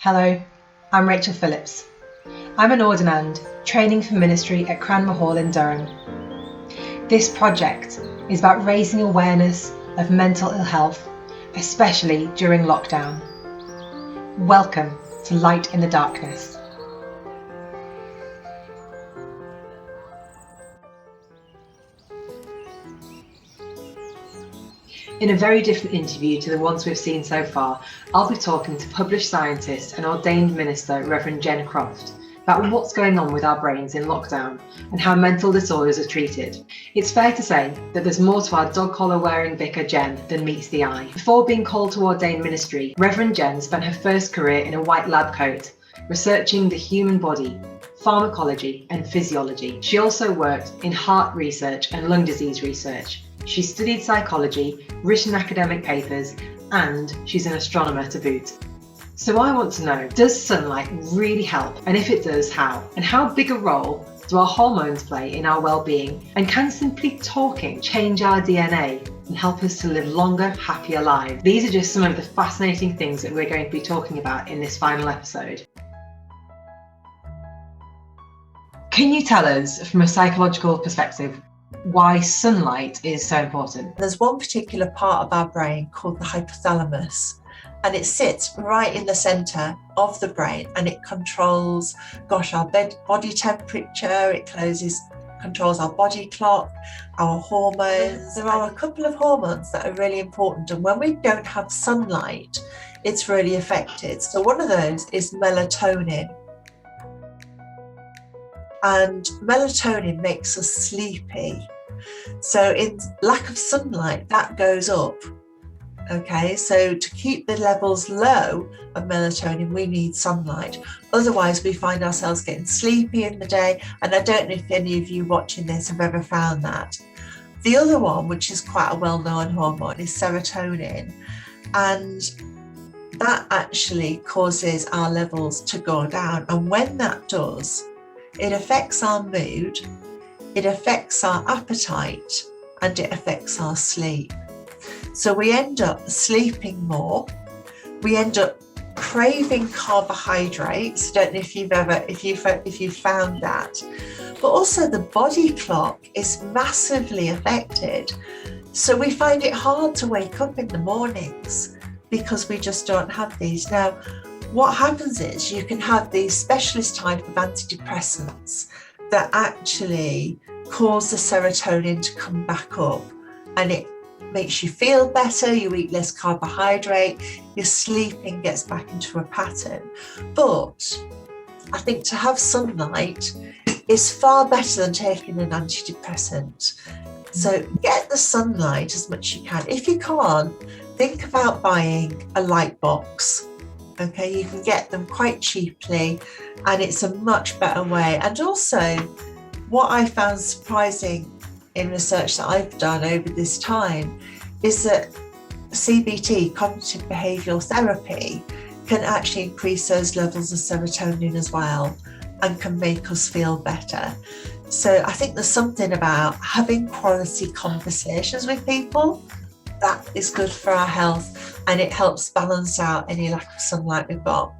Hello, I'm Rachel Phillips. I'm an ordinand training for ministry at Cranmer Hall in Durham. This project is about raising awareness of mental ill health, especially during lockdown. Welcome to Light in the Darkness. In a very different interview to the ones we've seen so far, I'll be talking to published scientist and ordained minister Revd Jen Croft about what's going on with our brains in lockdown and how mental disorders are treated. It's fair to say that there's more to our dog collar wearing vicar Jen than meets the eye. Before being called to ordain ministry, Revd Jen spent her first career in a white lab coat, researching the human body, pharmacology and physiology. She also worked in heart research and lung disease research. She studied psychology, written academic papers, and she's an astronomer to boot. So I want to know, does sunlight really help? And if it does, how? And how big a role do our hormones play in our well-being? And can simply talking change our DNA and help us to live longer, happier lives? These are just some of the fascinating things that we're going to be talking about in this final episode. Can you tell us, from a psychological perspective, why sunlight is so important? There's one particular part of our brain called the hypothalamus, and it sits right in the centre of the brain, and it controls, our body temperature, it controls our body clock, our hormones. There are a couple of hormones that are really important, and when we don't have sunlight, it's really affected. So one of those is melatonin. And melatonin makes us sleepy. So in lack of sunlight, that goes up. Okay, so to keep the levels low of melatonin, we need sunlight. Otherwise, we find ourselves getting sleepy in the day. And I don't know if any of you watching this have ever found that. The other one, which is quite a well-known hormone, is serotonin. And that actually causes our levels to go down. And when that does, it affects our mood, it affects our appetite, and it affects our sleep. So we end up sleeping more. We end up craving carbohydrates. I don't know if you've found that. But also the body clock is massively affected. So we find it hard to wake up in the mornings because we just don't have these. Now, what happens is you can have these specialist type of antidepressants that actually cause the serotonin to come back up, and it makes you feel better, you eat less carbohydrate, your sleeping gets back into a pattern. But I think to have sunlight is far better than taking an antidepressant. So get the sunlight as much as you can. If you can't, think about buying a light box. Okay, you can get them quite cheaply, and it's a much better way. And also, what I found surprising in research that I've done over this time is that CBT, cognitive behavioural therapy, can actually increase those levels of serotonin as well and can make us feel better. So I think there's something about having quality conversations with people that is good for our health, and it helps balance out any lack of sunlight we've got.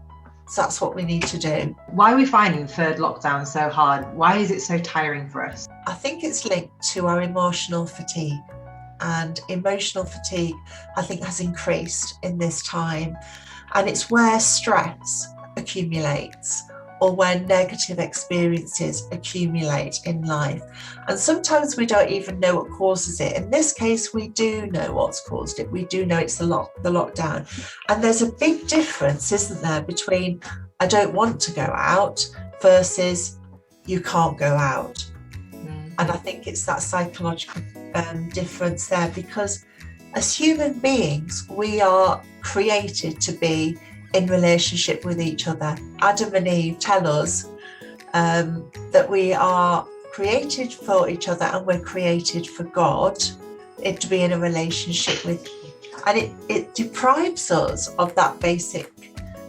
So that's what we need to do. Why are we finding the third lockdown so hard? Why is it so tiring for us? I think it's linked to our emotional fatigue, and emotional fatigue, I think, has increased in this time. And it's where stress accumulates or where negative experiences accumulate in life. And sometimes we don't even know what causes it. In this case, we do know what's caused it. We do know it's the lockdown. And there's a big difference, isn't there, between I don't want to go out versus you can't go out. And I think it's that psychological difference there, because as human beings, we are created to be in relationship with each other. Adam and Eve tell us that we are created for each other, and we're created for God, to be in a relationship with Him. And it deprives us of that basic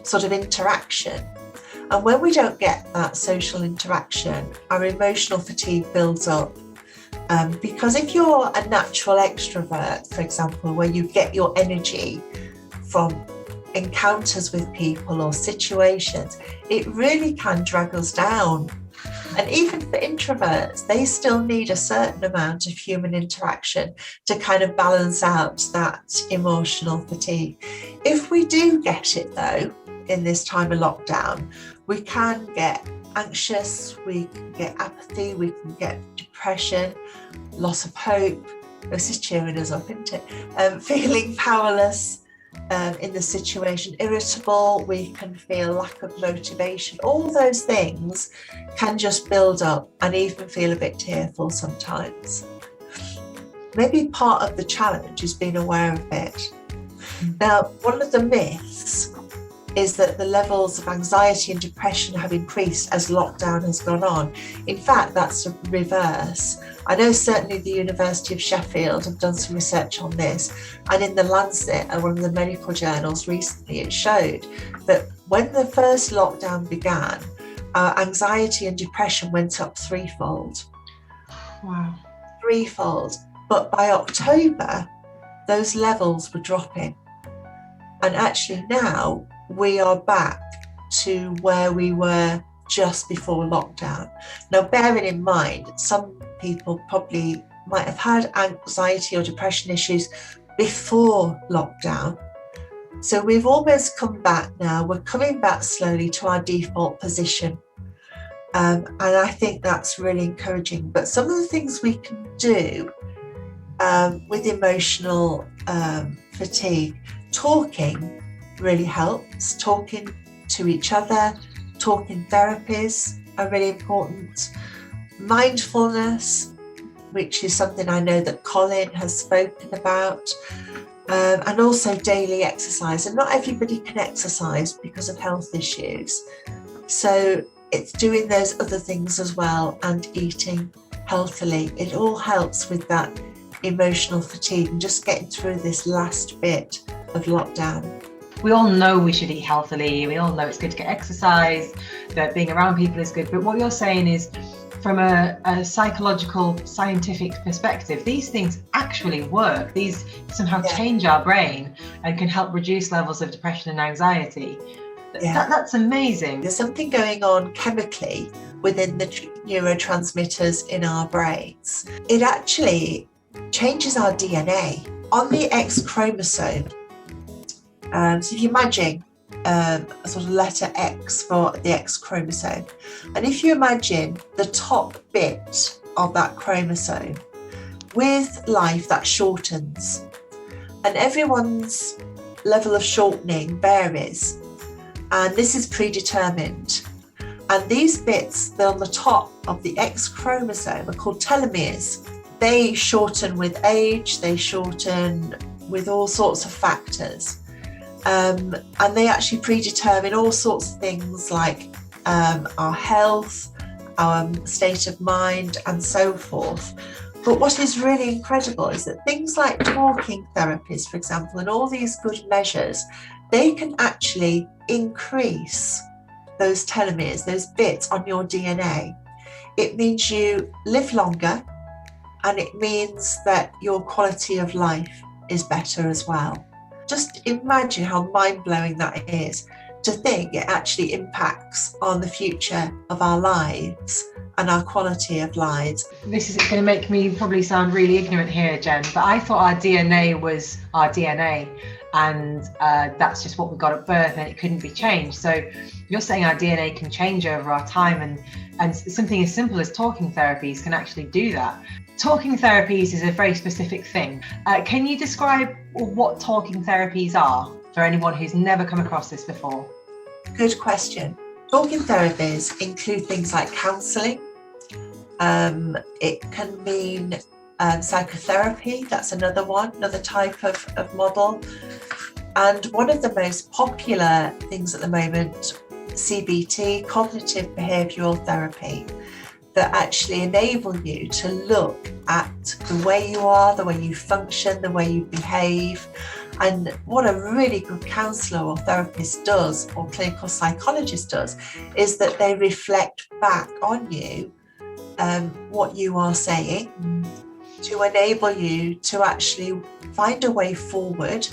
sort of interaction. And when we don't get that social interaction, our emotional fatigue builds up. Because if you're a natural extrovert, for example, where you get your energy from encounters with people or situations, it really can drag us down. And even for introverts, they still need a certain amount of human interaction to kind of balance out that emotional fatigue. If we do get it though, in this time of lockdown, we can get anxious, we can get apathy, we can get depression, loss of hope. This is cheering us up, isn't it? Feeling powerless in the situation, irritable, we can feel lack of motivation. All those things can just build up and even feel a bit tearful sometimes. Maybe part of the challenge is being aware of it. Now, one of the myths is that the levels of anxiety and depression have increased as lockdown has gone on. In fact, that's the reverse. I know certainly the University of Sheffield have done some research on this, and in the Lancet, one of the medical journals recently, it showed that when the first lockdown began, anxiety and depression went up threefold. Wow. Threefold. But by October, those levels were dropping. And actually now we are back to where we were just before lockdown. Now, bearing in mind, some people probably might have had anxiety or depression issues before lockdown. So we've almost come back now. We're coming back slowly to our default position. And I think that's really encouraging. But some of the things we can do with emotional fatigue, talking really helps. Talking to each other, talking therapies are really important. Mindfulness, which is something I know that Colin has spoken about, and also daily exercise. And not everybody can exercise because of health issues. So it's doing those other things as well, and eating healthily. It all helps with that emotional fatigue and just getting through this last bit of lockdown. We all know we should eat healthily. We all know it's good to get exercise, that being around people is good. But what you're saying is, from a psychological, scientific perspective, these things actually work. These somehow change our brain and can help reduce levels of depression and anxiety. That's amazing. There's something going on chemically within the neurotransmitters in our brains. It actually changes our DNA on the X chromosome. So if you imagine a sort of letter X for the X chromosome, and if you imagine the top bit of that chromosome, with life that shortens, and everyone's level of shortening varies, and this is predetermined. And these bits, they're on the top of the X chromosome, are called telomeres. They shorten with age, they shorten with all sorts of factors. And they actually predetermine all sorts of things like our health, our state of mind, and so forth. But what is really incredible is that things like talking therapies, for example, and all these good measures, they can actually increase those telomeres, those bits on your DNA. It means you live longer, and it means that your quality of life is better as well. Just imagine how mind-blowing that is, to think it actually impacts on the future of our lives and our quality of lives. This is going to make me probably sound really ignorant here, Jen, but I thought our DNA was our DNA, and that's just what we got at birth and it couldn't be changed. So you're saying our DNA can change over our time, and something as simple as talking therapies can actually do that. Talking therapies is a very specific thing. Can you describe what talking therapies are for anyone who's never come across this before? Good question. Talking therapies include things like counselling. It can mean psychotherapy. That's another one, another type of model. And one of the most popular things at the moment, CBT, cognitive behavioural therapy, that actually enable you to look at the way you are, the way you function, the way you behave. And what a really good counsellor or therapist does, or clinical psychologist does, is that they reflect back on you what you are saying to enable you to actually find a way forward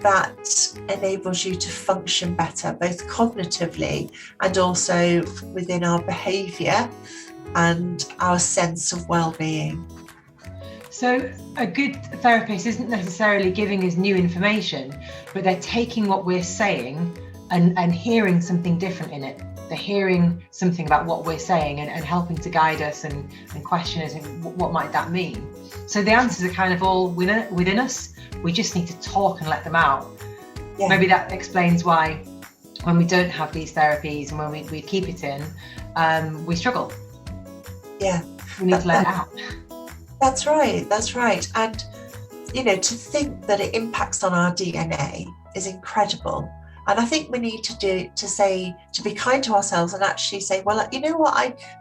that enables you to function better, both cognitively and also within our behaviour and our sense of well-being. So a good therapist isn't necessarily giving us new information, but they're taking what we're saying and hearing something different in it. They're hearing something about what we're saying and helping to guide us and question us and what might that mean. So the answers are kind of all within us. We just need to talk and let them out. Yeah. Maybe that explains why when we don't have these therapies and when we keep it in, we struggle. Yeah. We need to let it out. That's right. And, to think that it impacts on our DNA is incredible. And I think we need to be kind to ourselves and actually say, well, you know what,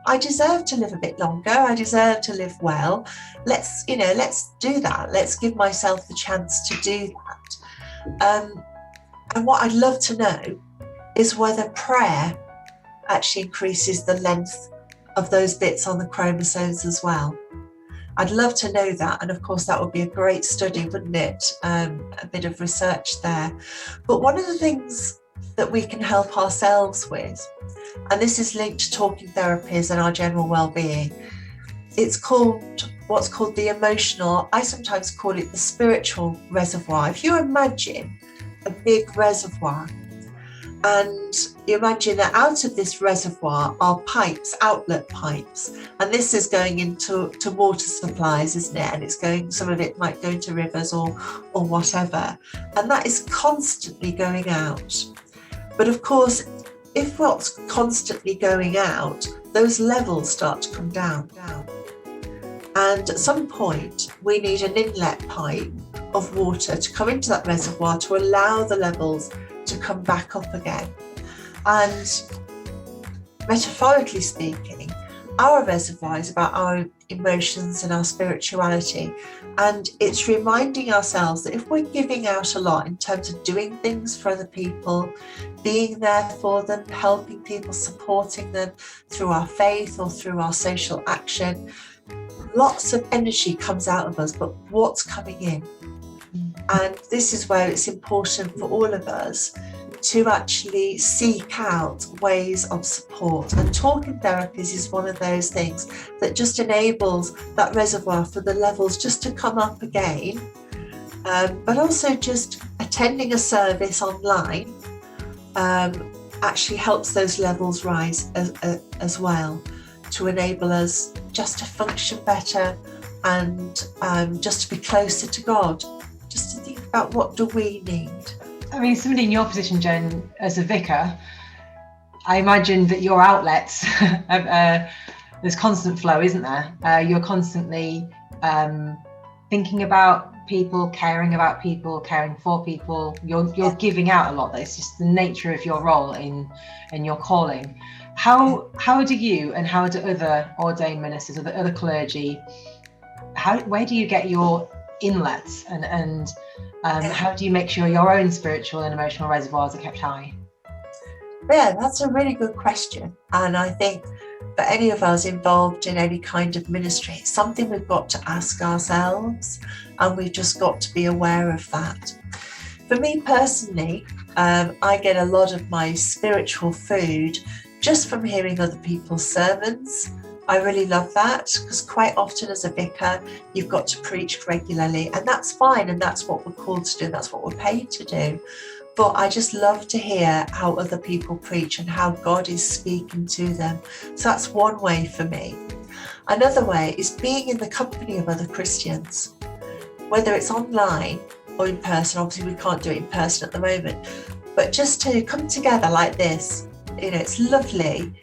I deserve to live a bit longer. I deserve to live well. Let's do that. Let's give myself the chance to do that. And what I'd love to know is whether prayer actually increases the length of those bits on the chromosomes as well. I'd love to know that, and of course that would be a great study, wouldn't it? A bit of research there. But one of the things that we can help ourselves with, and this is linked to talking therapies and our general well-being, it's what's called the emotional, I sometimes call it the spiritual reservoir. If you imagine a big reservoir, and you imagine that out of this reservoir are pipes, outlet pipes, and this is going into water supplies, isn't it? And some of it might go into rivers or whatever, and that is constantly going out. But of course, if what's constantly going out, those levels start to come down. And at some point, we need an inlet pipe of water to come into that reservoir to allow the levels to come back up again. And metaphorically speaking, our reservoir is about our emotions and our spirituality, and it's reminding ourselves that if we're giving out a lot in terms of doing things for other people, being there for them, helping people, supporting them through our faith or through our social action, lots of energy comes out of us, but what's coming in? And this is where it's important for all of us to actually seek out ways of support. And talking therapies is one of those things that just enables that reservoir for the levels just to come up again. But also just attending a service online actually helps those levels rise as well, to enable us just to function better and just to be closer to God. Just to think about what do we need. I mean, somebody in your position, Jen, as a vicar, I imagine that your outlets, there's constant flow, isn't there? You're constantly thinking about people, caring for people. You're giving out a lot. It's just the nature of your role in your calling. How do you and how do other ordained ministers or the other clergy, where do you get your inlets and how do you make sure your own spiritual and emotional reservoirs are kept high? Yeah, that's a really good question. And I think for any of us involved in any kind of ministry, it's something we've got to ask ourselves, and we've just got to be aware of that. For me personally, I get a lot of my spiritual food just from hearing other people's sermons. I really love that, because quite often as a vicar, you've got to preach regularly, and that's fine, and that's what we're called to do, that's what we're paid to do. But I just love to hear how other people preach and how God is speaking to them. So that's one way for me. Another way is being in the company of other Christians, whether it's online or in person. Obviously, we can't do it in person at the moment, but just to come together like this, it's lovely.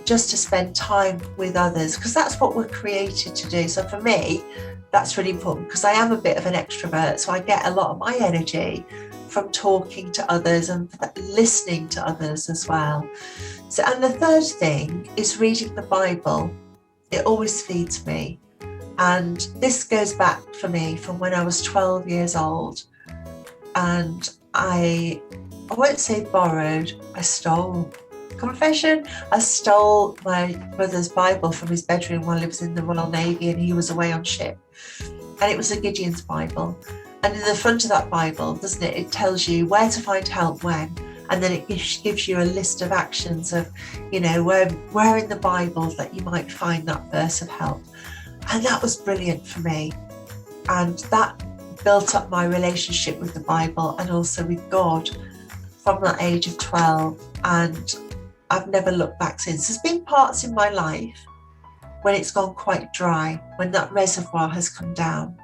Just to spend time with others, because that's what we're created to do. So for me, that's really important, because I am a bit of an extrovert, so I get a lot of my energy from talking to others and listening to others as well. So, and the third thing is reading the Bible. It always feeds me, and this goes back for me from when I was 12 years old, and I won't say borrowed, I stole. Confession, I stole my brother's Bible from his bedroom while he was in the Royal Navy and he was away on ship, and it was a Gideon's Bible, And in the front of that Bible, doesn't it, it tells you where to find help when, and then it gives you a list of actions of, you know, where in the Bible that you might find that verse of help. And that was brilliant for me. And that built up my relationship with the Bible and also with God from that age of 12. And I've never looked back since. There's been parts in my life when it's gone quite dry, when that reservoir has come down.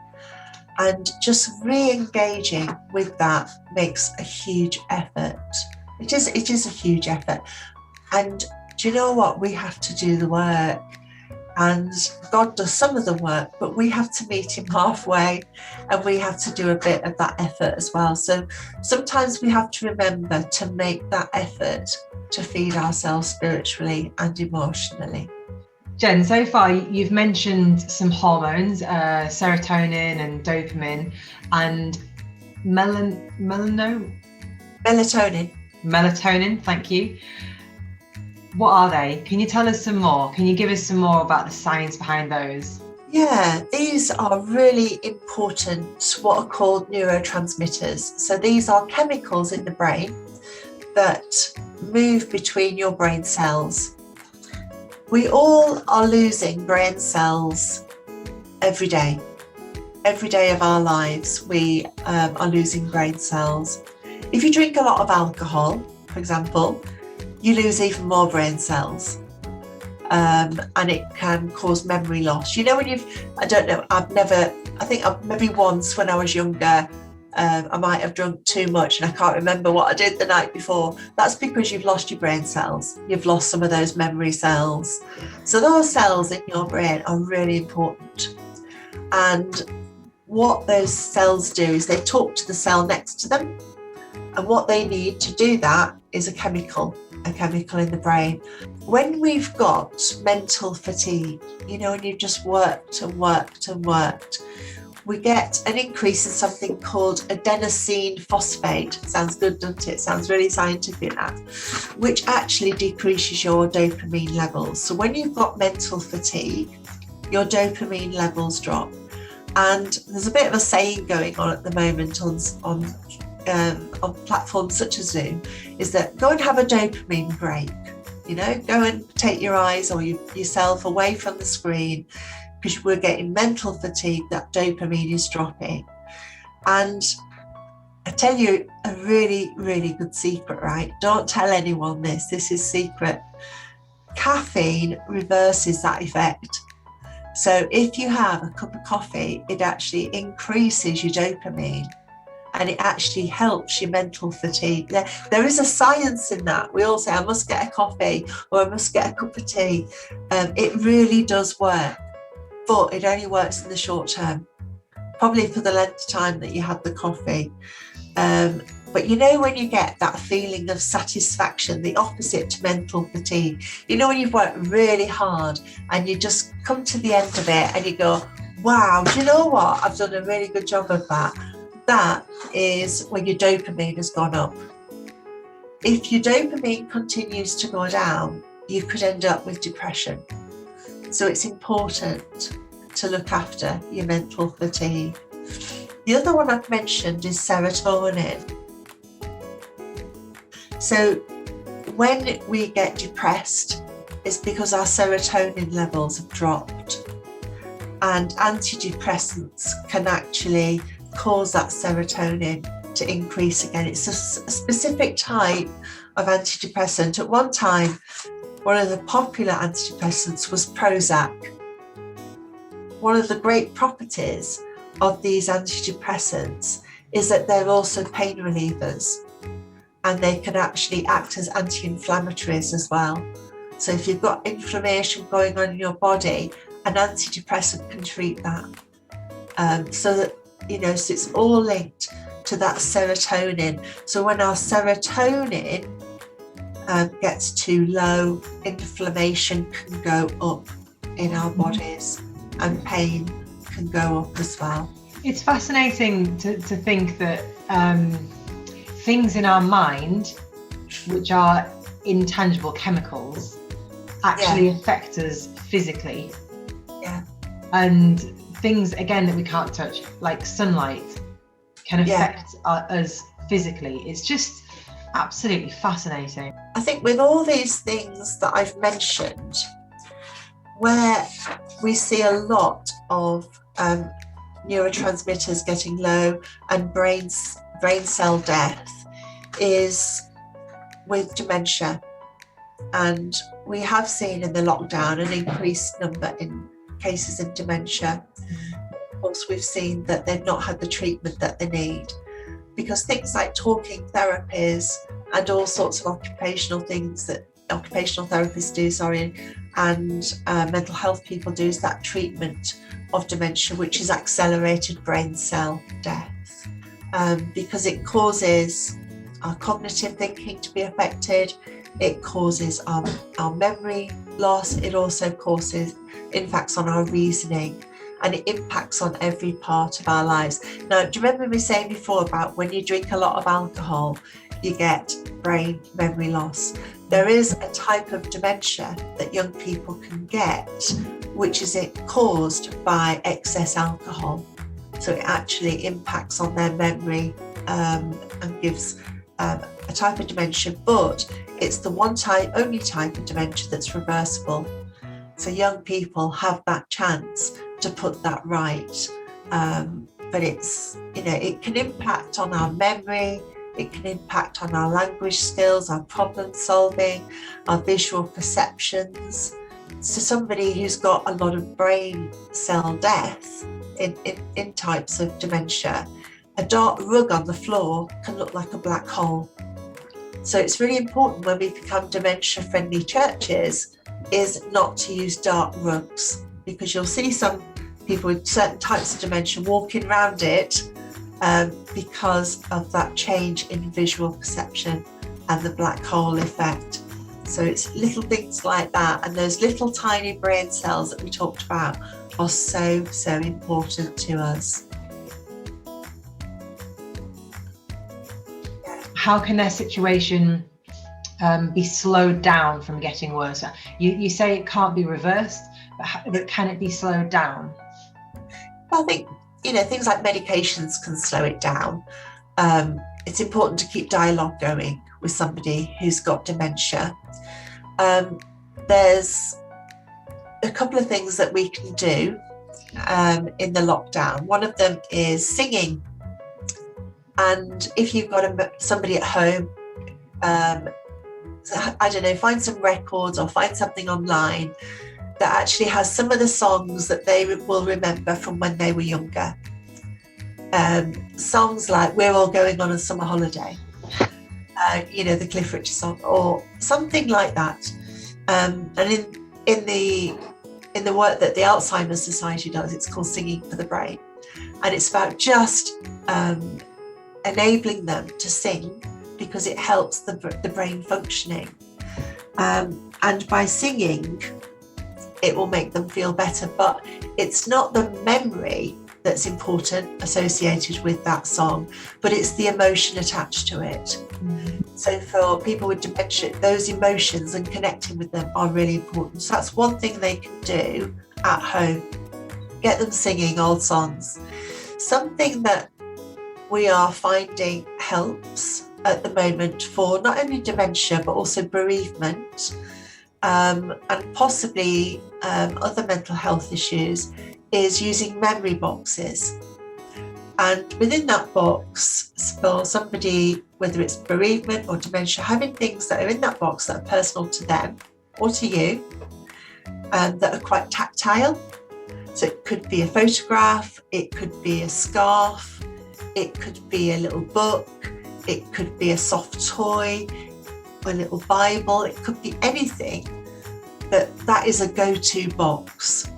And just re-engaging with that makes a huge effort. It is a huge effort. And do you know what? We have to do the work. And God does some of the work, but we have to meet him halfway, and we have to do a bit of that effort as well. So sometimes we have to remember to make that effort to feed ourselves spiritually and emotionally. Jen, so far you've mentioned some hormones, serotonin and dopamine, and melatonin. Melatonin, thank you. What are they? Can you tell us some more? Can you give us some more about the science behind those? Yeah, these are really important, what are called neurotransmitters. So these are chemicals in the brain that move between your brain cells. We all are losing brain cells every day. Every day of our lives, we are losing brain cells. If you drink a lot of alcohol, for example, you lose even more brain cells. And it can cause memory loss. You know, when maybe once when I was younger, I might have drunk too much and I can't remember what I did the night before. That's because you've lost your brain cells. You've lost some of those memory cells. So those cells in your brain are really important. And what those cells do is they talk to the cell next to them. And what they need to do that is a chemical in the brain. When we've got mental fatigue, you know, and you've just worked, we get an increase in something called adenosine phosphate. Sounds good, doesn't it? Sounds really scientific, that, which actually decreases your dopamine levels. So when you've got mental fatigue, your dopamine levels drop. And there's a bit of a saying going on at the moment on platforms such as Zoom, is that go and have a dopamine break. You know, go and take your eyes or yourself away from the screen, because we're getting mental fatigue, that dopamine is dropping. And I tell you a really, really good secret, right? Don't tell anyone this. This is secret. Caffeine reverses that effect. So if you have a cup of coffee, it actually increases your dopamine and it actually helps your mental fatigue. There is a science in that. We all say, I must get a coffee or I must get a cup of tea. It really does work, but it only works in the short term, probably for the length of time that you had the coffee. But you know, when you get that feeling of satisfaction, the opposite to mental fatigue, you know, when you've worked really hard and you just come to the end of it and you go, wow, do you know what? I've done a really good job of that. That is when your dopamine has gone up. If your dopamine continues to go down, you could end up with depression. So it's important to look after your mental fatigue. The other one I've mentioned is serotonin. So when we get depressed, it's because our serotonin levels have dropped. And antidepressants can actually cause that serotonin to increase again. It's a specific type of antidepressant. At one time, one of the popular antidepressants was Prozac. One of the great properties of these antidepressants is that they're also pain relievers, and they can actually act as anti-inflammatories as well. So if you've got inflammation going on in your body, an antidepressant can treat that. So that, you know, so it's all linked to that serotonin. So when our serotonin gets too low, inflammation can go up in our bodies and pain can go up as well. It's fascinating to think that things in our mind, which are intangible chemicals, actually affect us physically. Yeah. And things, again, that we can't touch, like sunlight, can affect us physically. It's just absolutely fascinating. I think with all these things that I've mentioned, where we see a lot of neurotransmitters getting low and brain cell death, is with dementia. And we have seen in the lockdown an increased number in cases in dementia. Of course, we've seen that they've not had the treatment that they need, because things like talking therapies and all sorts of occupational things that occupational therapists do, and mental health people do, is that treatment of dementia, which is accelerated brain cell death, because it causes our cognitive thinking to be affected, it causes our memory loss, it also causes impacts on our reasoning, and it impacts on every part of our lives. Now, do you remember me saying before about when you drink a lot of alcohol, you get brain memory loss? There is a type of dementia that young people can get, which is caused by excess alcohol. So it actually impacts on their memory and gives a type of dementia, but it's the only type of dementia that's reversible. So young people have that chance to put that right. But it's, it can impact on our memory, it can impact on our language skills, our problem solving, our visual perceptions. So somebody who's got a lot of brain cell death in types of dementia, a dark rug on the floor can look like a black hole. So it's really important when we become dementia-friendly churches is not to use dark rugs, because you'll see some people with certain types of dementia walking around it because of that change in visual perception and the black hole effect. So it's little things like that, and those little tiny brain cells that we talked about are so important to us. How can their situation be slowed down from getting worse? You say it can't be reversed, but can it be slowed down? Well, I think, things like medications can slow it down. It's important to keep dialogue going with somebody who's got dementia. There's a couple of things that we can do in the lockdown. One of them is singing. And if you've got somebody at home, find some records or find something online that actually has some of the songs that they will remember from when they were younger. Songs like We're All Going on a Summer Holiday, the Cliff Richard song, or something like that. And in the work that the Alzheimer's Society does, it's called Singing for the Brain. And it's about just enabling them to sing, because it helps the brain functioning. And by singing, it will make them feel better. But it's not the memory that's important associated with that song, but it's the emotion attached to it. Mm-hmm. So for people with dementia, those emotions and connecting with them are really important. So that's one thing they can do at home. Get them singing old songs. Something that we are finding helps at the moment for not only dementia, but also bereavement, and possibly other mental health issues, is using memory boxes. And within that box, for somebody, whether it's bereavement or dementia, having things that are in that box that are personal to them or to you, and that are quite tactile. So it could be a photograph, it could be a scarf, it could be a little book, it could be a soft toy, a little Bible, it could be anything, that is a go-to box.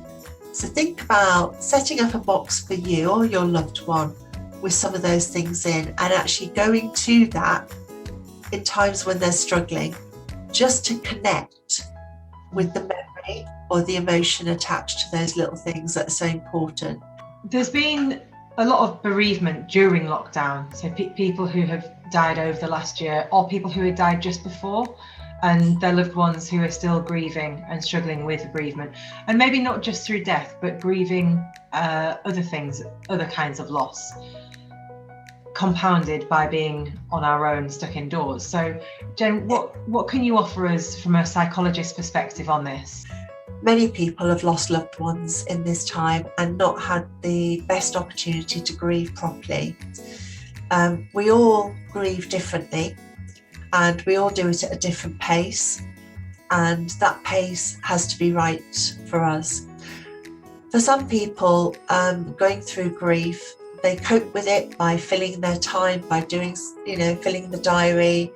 So think about setting up a box for you or your loved one with some of those things in, and actually going to that in times when they're struggling, just to connect with the memory or the emotion attached to those little things that are so important. There's been a lot of bereavement during lockdown. So people who have died over the last year, or people who had died just before, and their loved ones who are still grieving and struggling with bereavement. And maybe not just through death, but grieving other things, other kinds of loss. compounded by being on our own, stuck indoors. So, Jen, what can you offer us from a psychologist's perspective on this? Many people have lost loved ones in this time and not had the best opportunity to grieve properly. We all grieve differently, and we all do it at a different pace, and that pace has to be right for us. For some people, going through grief, they cope with it by filling their time, by doing, filling the diary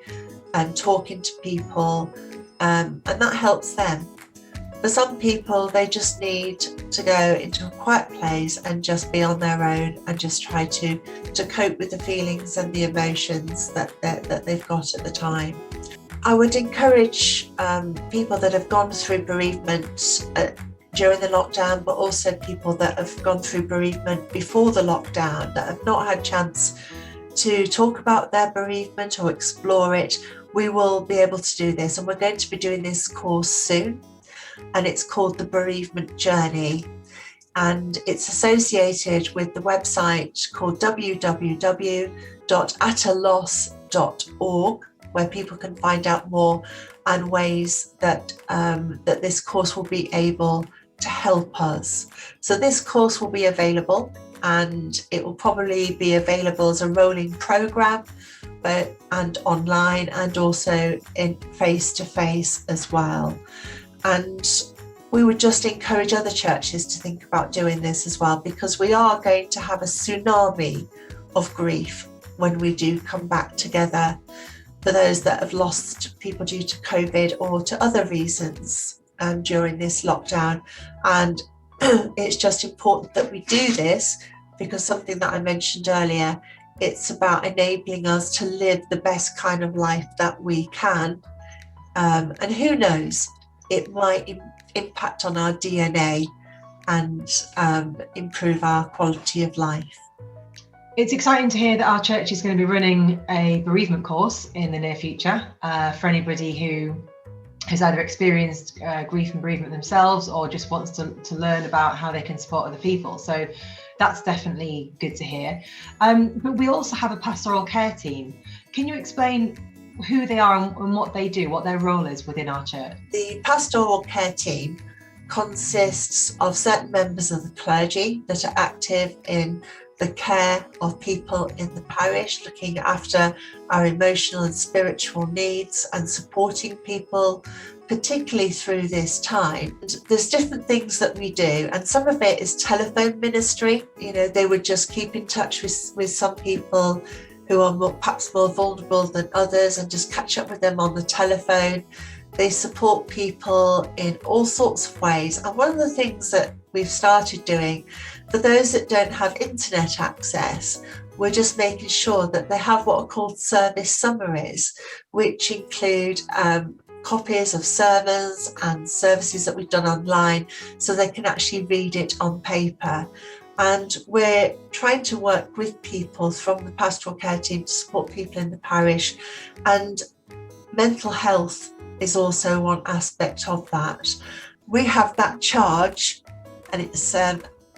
and talking to people, and that helps them. For some people, they just need to go into a quiet place and just be on their own and just try to cope with the feelings and the emotions that they've got at the time. I would encourage people that have gone through bereavement during the lockdown, but also people that have gone through bereavement before the lockdown, that have not had a chance to talk about their bereavement or explore it. We will be able to do this, and we're going to be doing this course soon, and it's called the Bereavement Journey, and it's associated with the website called www.ataloss.org, where people can find out more and ways that that this course will be able to help us. So this course will be available, and it will probably be available as a rolling program, and online, and also in face-to-face as well. And we would just encourage other churches to think about doing this as well, because we are going to have a tsunami of grief when we do come back together, for those that have lost people due to COVID or to other reasons during this lockdown. And it's just important that we do this, because something that I mentioned earlier, it's about enabling us to live the best kind of life that we can. And who knows, it might impact on our DNA and improve our quality of life. It's exciting to hear that our church is going to be running a bereavement course in the near future for anybody who has either experienced grief and bereavement themselves, or just wants to learn about how they can support other people. So that's definitely good to hear. But we also have a pastoral care team. Can you explain who they are and what they do, what their role is within our church? The pastoral care team consists of certain members of the clergy that are active in the care of people in the parish, looking after our emotional and spiritual needs and supporting people, particularly through this time. There's different things that we do, and some of it is telephone ministry. They would just keep in touch with some people who are perhaps more vulnerable than others, and just catch up with them on the telephone. They support people in all sorts of ways. And one of the things that we've started doing, for those that don't have internet access, we're just making sure that they have what are called service summaries, which include copies of sermons and services that we've done online, so they can actually read it on paper. And we're trying to work with people from the pastoral care team to support people in the parish. And mental health is also one aspect of that. We have that charge, and it's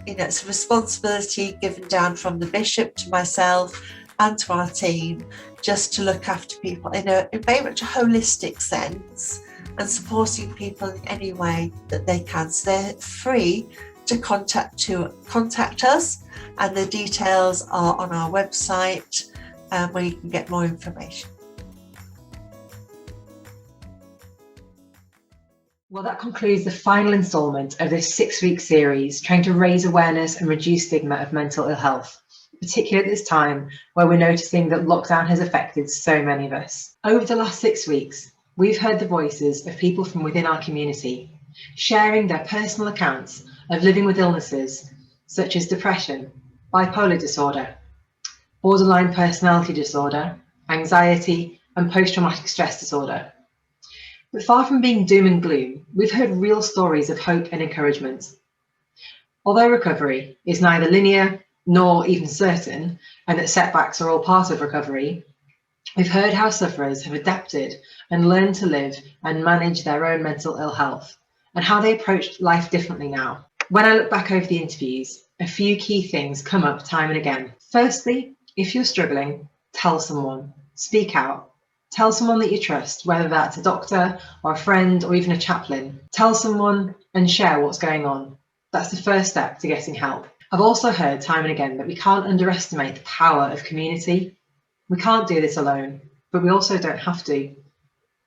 it's a responsibility given down from the bishop to myself and to our team, just to look after people in very much a holistic sense, and supporting people in any way that they can. So they're free to contact us, and the details are on our website, where you can get more information. Well, that concludes the final instalment of this 6-week series, trying to raise awareness and reduce stigma of mental ill health, particularly at this time where we're noticing that lockdown has affected so many of us. Over the last 6 weeks, we've heard the voices of people from within our community, sharing their personal accounts of living with illnesses such as depression, bipolar disorder, borderline personality disorder, anxiety, and post-traumatic stress disorder. But far from being doom and gloom, we've heard real stories of hope and encouragement. Although recovery is neither linear nor even certain, and that setbacks are all part of recovery, we've heard how sufferers have adapted and learned to live and manage their own mental ill health, and how they approach life differently now. When I look back over the interviews, a few key things come up time and again. Firstly, If you're struggling, tell someone, speak out. Tell someone that you trust, whether that's a doctor or a friend or even a chaplain. Tell someone and share what's going on. That's the first step to getting help. I've also heard time and again that we can't underestimate the power of community. We can't do this alone, but we also don't have to.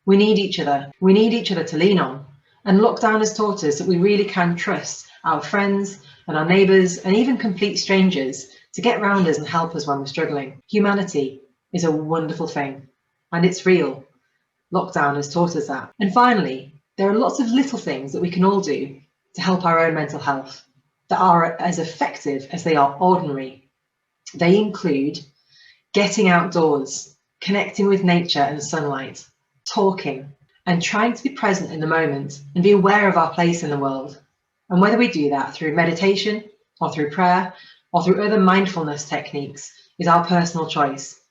We need each other. We need each other to lean on. And lockdown has taught us that we really can trust our friends and our neighbours and even complete strangers to get round us and help us when we're struggling. Humanity is a wonderful thing, and it's real. Lockdown has taught us that. And finally, there are lots of little things that we can all do to help our own mental health that are as effective as they are ordinary. They include getting outdoors, connecting with nature and sunlight, talking, and trying to be present in the moment and be aware of our place in the world. And whether we do that through meditation or through prayer or through other mindfulness techniques is our personal choice.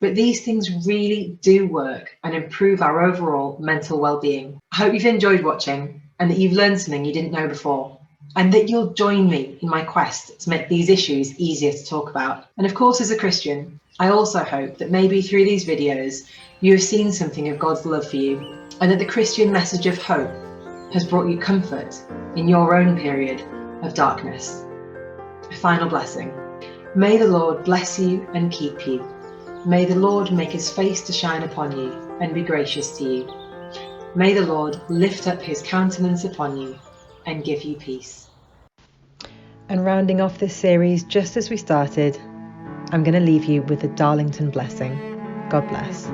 But these things really do work and improve our overall mental well-being. I hope you've enjoyed watching and that you've learned something you didn't know before, and that you'll join me in my quest to make these issues easier to talk about. And of course, as a Christian, I also hope that maybe through these videos, you have seen something of God's love for you, and that the Christian message of hope has brought you comfort in your own period of darkness. A final blessing. May the Lord bless you and keep you. May the Lord make his face to shine upon you and be gracious to you. May the Lord lift up his countenance upon you and give you peace. And rounding off this series just as we started, I'm going to leave you with the Darlington blessing. God bless.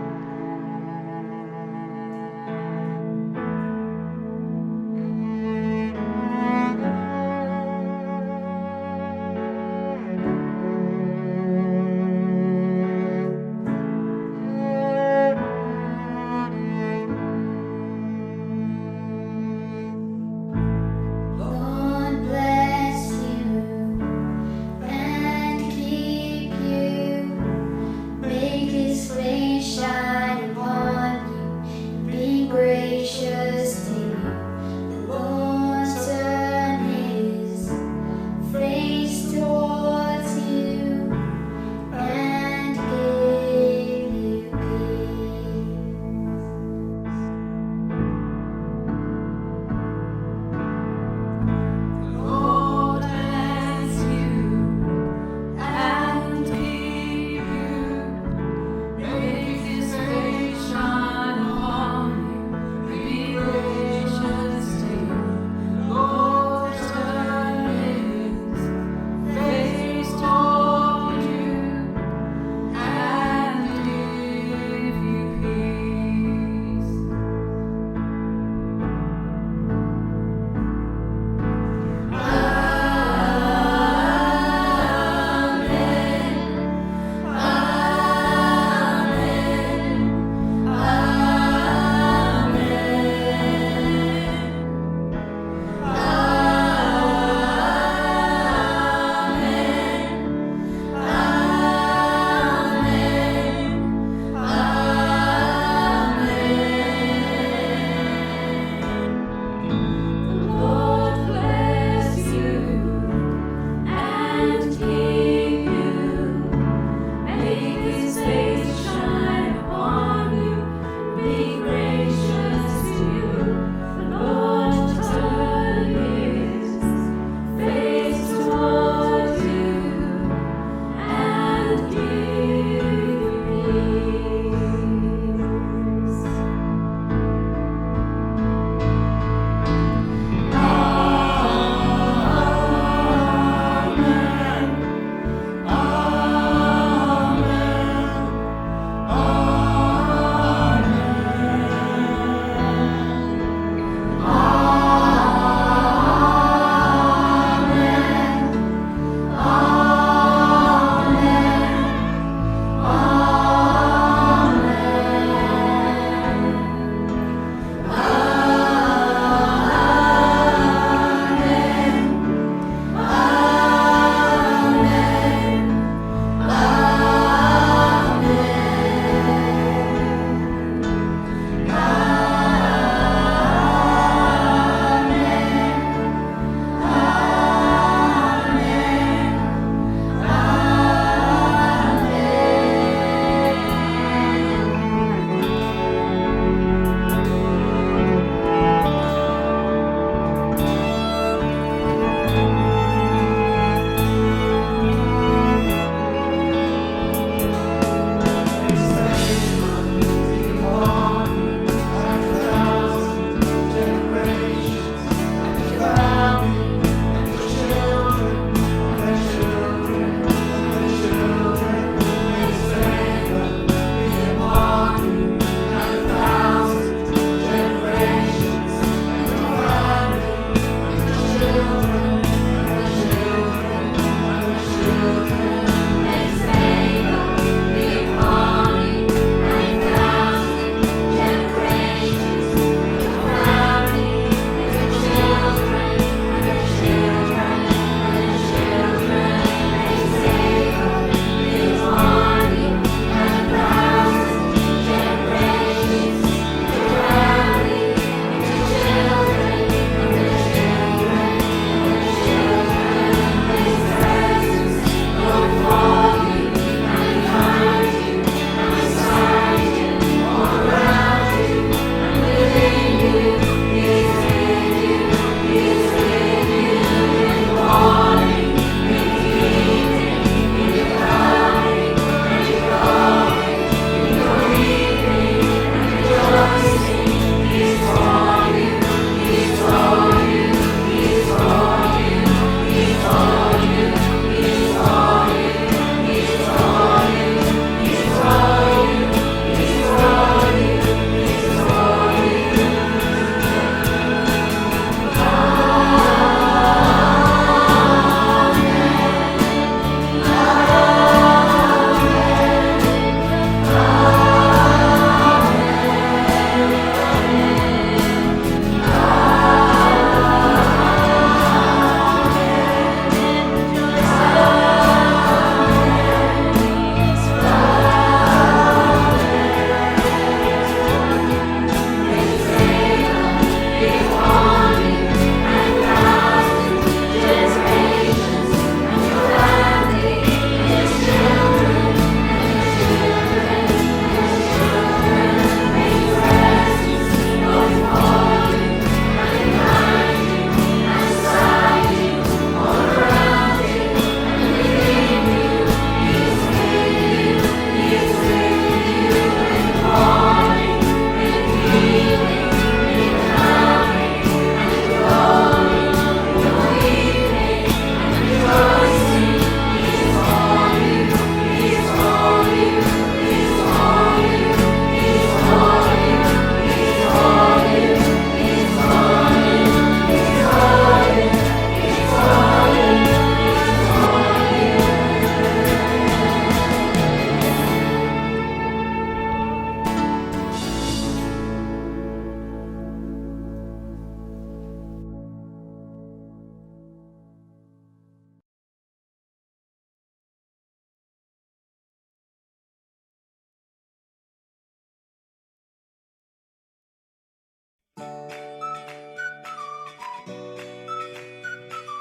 Be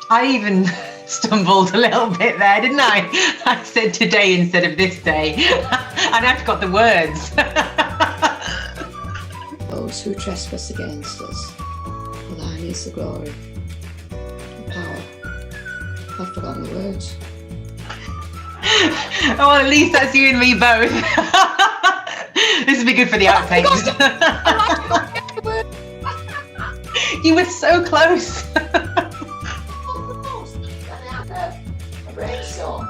I even stumbled a little bit there, didn't I? I said today instead of this day. And I've got the words. Those who trespass against us, for thine is the glory and power. I've forgotten the words. Oh, well, at least that's you and me both. This would be good for the outtakes. You were so close. A brainstorm.